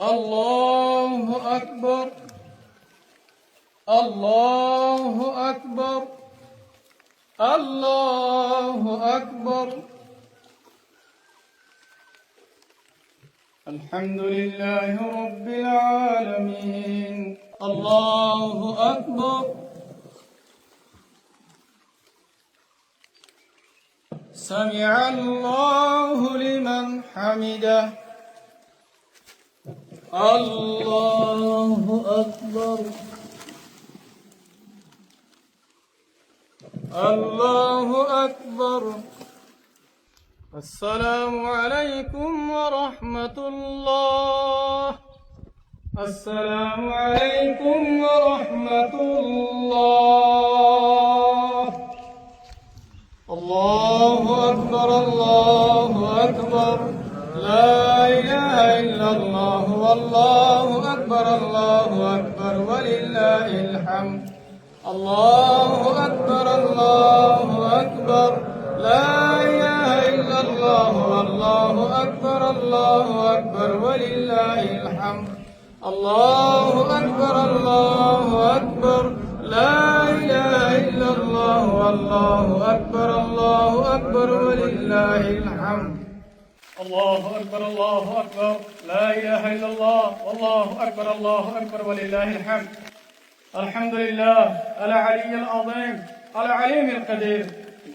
الله أكبر الله أكبر الله أكبر. الحمد لله رب العالمين. الله أكبر. سمع الله لمن حمده. الله أكبر. الله أكبر. السلام عليكم ورحمة الله. السلام عليكم ورحمة الله. الله أكبر الله أكبر. لا إله إلا الله والله أكبر. الله أكبر ولله الحمد. الله أكبر الله أكبر. لا إله إلا الله والله أكبر. الله أكبر ولله الحمد. الله أكبر الله أكبر. لا إله إلا الله والله أكبر. الله أكبر ولله الحمد. الله أكبر الله أكبر. لا إله إلا الله والله أكبر. الله أكبر ولله الحمد. الحمد لله العلي العظيم العليم القدير،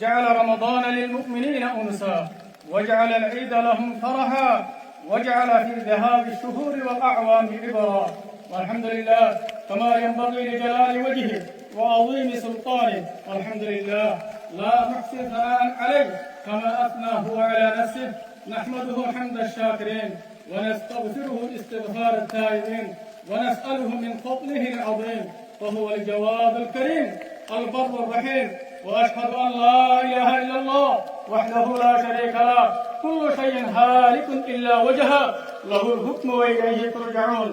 جعل رمضان للمؤمنين أنسا، وجعل العيد لهم فرحا، وجعل في ذهاب الشهور والأعوام عبرا. والحمد لله كما ينبغي لجلال وجهه وعظيم سلطانه. والحمد لله لا نحصي ثناء عليه كما أثنى هو على نفسه. نحمده حمد الشاكرين ونستغفره استغفار التائبين، ونسأله من فضله العظيم، وهو الجواد الكريم البر الرحيم. وأشهد أن لا إله إلا الله وحده لا شريك له، كل شيء هالك إلا وجهه، له الحكم وإليه ترجعون.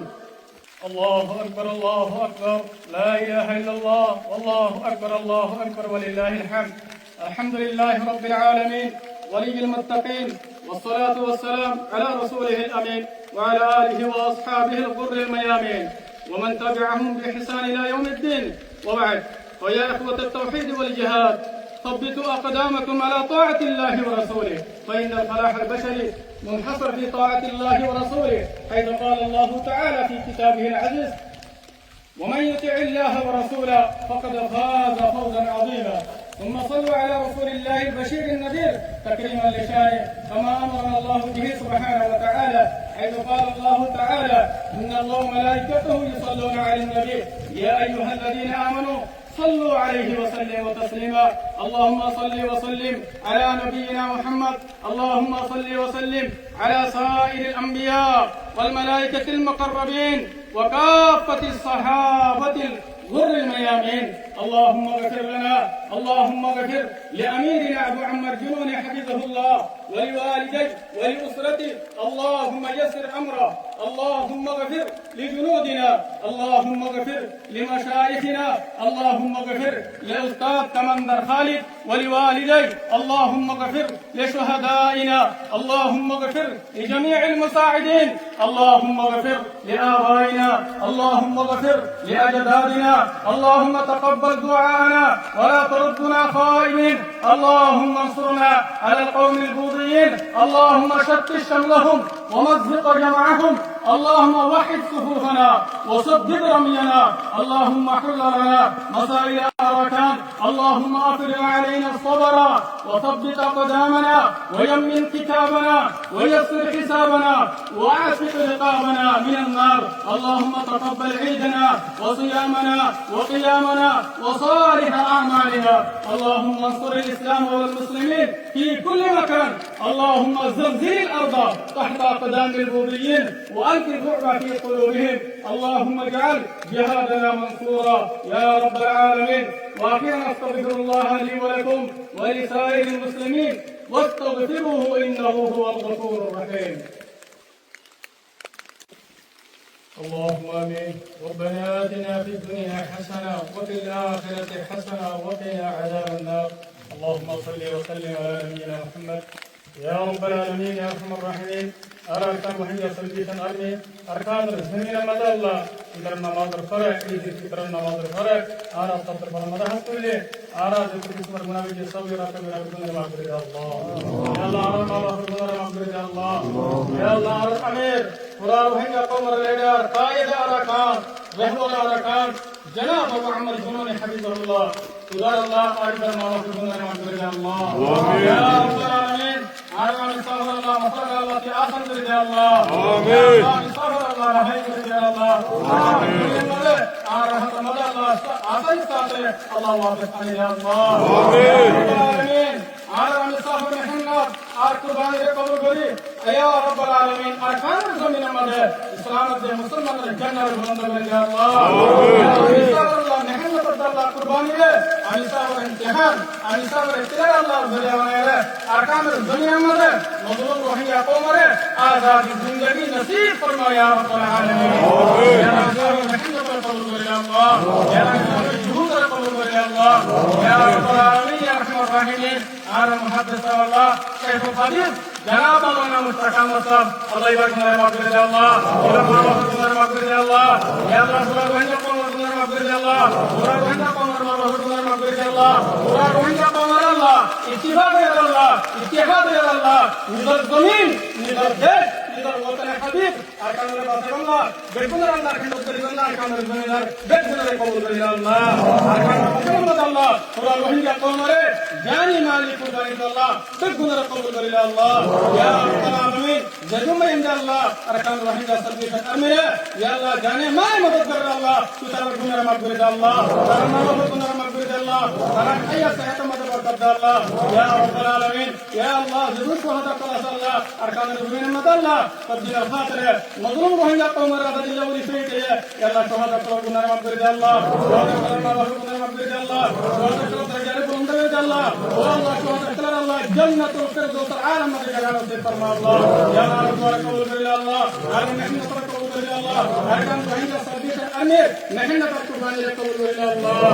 الله أكبر الله أكبر. لا إله إلا الله والله أكبر. الله أكبر ولله الحمد. الحمد لله رب العالمين ولي المتقين، والصلاة والسلام على رسوله الأمين وعلى آله وأصحابه الغر الميامين ومن تبعهم بإحسان إلى يوم الدين. وبعد، فيا إخوة التوحيد والجهاد، ثبتوا أقدامكم على طاعة الله ورسوله، فإن الفلاح البشري منحصر في طاعة الله ورسوله، حيث قال الله تعالى في كتابه العزيز: ومن يطع الله ورسوله فقد فاز فوزا عظيما. ثم صلوا على رسول الله البشير النذير تكريما لشانه، كما امرنا الله به سبحانه وتعالى، حيث قال الله تعالى: ان الله وملائكته يصلون على النبي يا ايها الذين امنوا صلوا عليه وسلموا تسليما. اللهم صل وسلم على نبينا محمد. اللهم صل وسلم على سائر الانبياء والملائكه المقربين وكافه الصحابه غر الميامين. اللهم اغفر لنا، اللهم اغفر لأميرنا أبو عمر جنون حفظه الله، ولوالديه ولأسرته. اللهم يسر أمره. اللهم اغفر لجنودنا. اللهم اغفر لمشايخنا. اللهم اغفر لأستاذ كمندر خالد ولوالديه. اللهم اغفر لشهدائنا. اللهم اغفر لجميع المساعدين. اللهم اغفر لآبائنا. اللهم اغفر لأجدادنا. اللهم تقبل دعاءنا ولا تردنا خائبين. اللهم انصرنا على القوم البوذيين. اللهم شتت شملهم ومزق جمعهم. اللهم وحد صفوفنا وسدد رمينا. اللهم حل لنا مسائل الاركان. اللهم افرغ علينا الصبر وثبت اقدامنا ويمن كتابنا ويسر حسابنا واعتق رقابنا من النار. اللهم تقبل عيدنا وصيامنا وقيامنا وصالح اعمالنا. اللهم انصر الاسلام والمسلمين في كل مكان. اللهم زلزل الارض تحت اقدام البوذيين وألق الرعب في قلوبهم. اللهم اجعل جهادنا منصورا يا رب العالمين. واخيرا استغفر الله لي ولكم ولسائر المسلمين واستغفروه انه هو الغفور الرحيم. اللهم امين. ربنا اتنا في الدنيا حسنه وفي الاخره حسنه وقنا عذاب النار. اللهم صل وسلم على نبينا محمد يا رب العالمين يا ارحم الراحمين أركان وحنا سلبيشن أرمي أركان الزمين مدى الله إذا النماز الفرق إذا النماز الفرق أرى تطر برمضة كله أرى ذكر اسم المنابي جسوي راتب ربنا المغفر يا الله يا الله أرى الله ربنا المغفر يا الله يا الله أرى الأمير قرآن وحنا قوم الليدر قائد أركان رحمة أركان جناب أبو عمر الجنوني حبيبه الله قدر الله أرد المغفر ربنا المغفر يا الله يا رب العالمين أرحم صبر الله مصر الله في آخر يا الله آمين صبر الله رحيم يا الله آمين أرحم الله آخر صبر الله واقف يا الله آمين أرحم صبر محمد أركضان قبول بري يا رب العالمين أركان الزمين مدى إسلام المسلمان الجنة والبلد يا الله آمين صبر الله محمد الله قرباني أن صبر امتحان أن صبر ابتلاء الله بليونه أركان الزمين مدى مظلوم روحي قوم آزاد الزندگی نصیب فرما یا رب العالمین یا رب محمد قبول بري يا الله يا رب جهود قبول بري يا الله يا رب العالمين يا ارحم الراحمين على محدث الله شيخ الحديث جناب مولانا مصطفى مصطفى الله يبارك لنا مغفر يا الله يا الله مغفر يا الله يا الله سبحانه وتعالى مغفر يا الله سبحانه وتعالى مغفر يا الله سبحانه وتعالى الله اتفاق يا الله اتحاد يا الله نظر زمين نظر دل نظر وطن حبيب أركان الله بكل الله أركان الله أركان الله بكل قبول يا الله أركان الله قرآن وحي قوم جاني مالك الله بكل قبول يا الله يا رب العالمين جزم عند الله أركان وحي سبيل أمر يا الله جاني ما مدد الله تترك بنا مغفرة الله ترى مغفرة الله ترى أي صحة مدد الله يا رب العالمين يا الله جزوك وهذا قلاص الله أركان الزمين مدد الله تبديل الخاطر مظلوم وحي قوم رضا الله ورسولته يا الله شهادة قلوبنا مغفرة الله شهادة قلوبنا مغفرة الله شهادة قلوبنا الله والله شهادة الله جنة الفردوس العالم الذي جعله في فرما الله يا رب قبول بالله الله أرجو نحن قبول بالله الله أرجو وحي صديق الأمير نحن قبول قبول بالله الله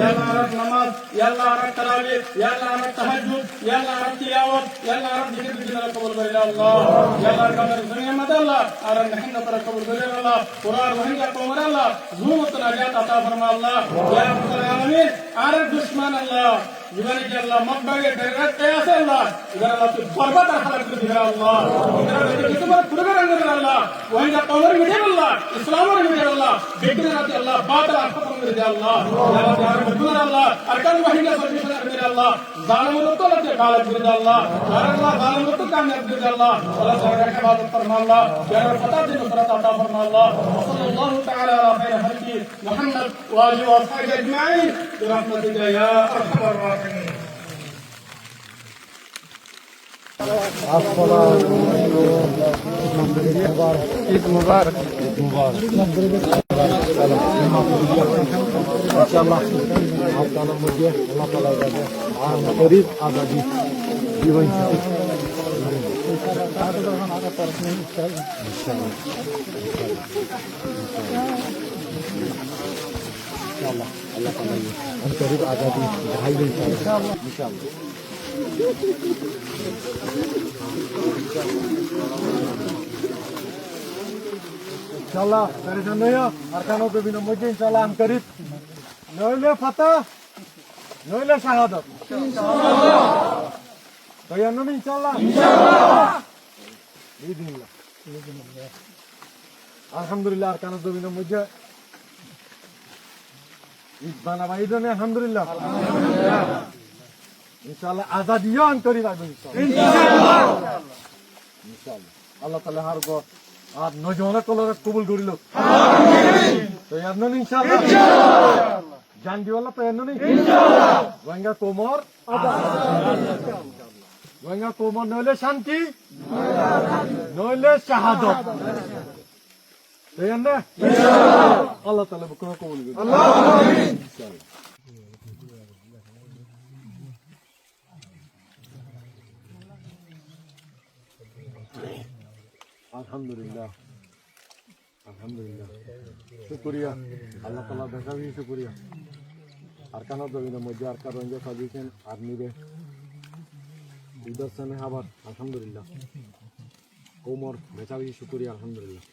يا رب نماز يا رب تراويح يا رب تهجد يا رب تلاوة يا رب ذكر بالله قبول بالله الله يا رب قدر الدنيا مدى الله أرجو نحن قبول بالله الله قرآن وحي قوم الله زومة نجاة عطا فرما الله يا رب العالمين أرجو دشمن الله جباني جل الله مقبرة درجات قياس الله إذا الله تبارك الحلقة بها الله إذا الله كتبر كتبر عند الله وإذا قمر مجد الله إسلام مجد الله بيتنا رضي الله باطل أخطر مجد الله يا رب يا رب بدون الله أركان وحيد سبيل مجد الله ظالم رتو لك قال مجد الله يا رب الله ظالم رتو كان مجد الله ولا سرقة حفاظ فرما الله يا رب فتاة نصرة عطا فرما الله وصلى الله تعالى على خير خلقه محمد وآله وأصحابه أجمعين برحمتك يا أرحم الراحمين. ঈদ মুবারক इंशाअल्लाह आपका नाम मुझे अल्लाह ताला जाने और गरीब आज़ादी जीवन इंशाअल्लाह अल्लाह ताला हम गरीब आज़ादी भाई इंशाअल्लाह इंशाअल्लाह परेशान नहीं हो अरकानों पे भी मुझे इंशाअल्लाह हम करीब नौले फतह नौले शहादत तो यार नहीं इंशाअल्लाह अल्हम्दुलिल्लाह अरकानों पे भी मुझे ईद बना भाई दोनों अल्हम्दुलिल्लाह इंशाअल्लाह आजादियां करीब आगे इंशाअल्लाह अल्लाह ताला हर को আর নজওয়ানা কলরে কবুল করিল তো ইয়ারনো ইনশাআল্লাহ জান দিওয়ালা তো ইয়ারনো ইনশাআল্লাহ ওয়াঙ্গা কোমর ওয়াঙ্গা কোমর নইলে শান্তি নইলে শাহাদাত তো ইয়ারনো ইনশাআল্লাহ আল্লাহ তাআলা বকনা কবুল করুন আল্লাহুম্মা আমিন अल्हम्दुलिल्लाह अल्हम्दुलिल्लाह शुक्रिया अल्लाह ताला দেখা भी शुक्रिया আর কানো দবিনা মধ্যে আর কারণ যে সাজিয়েছেন আর নিবে ঈদের সামনে আবার আলহামদুলিল্লাহ কোমর বেচা বেশি শুকরিয়া আলহামদুলিল্লাহ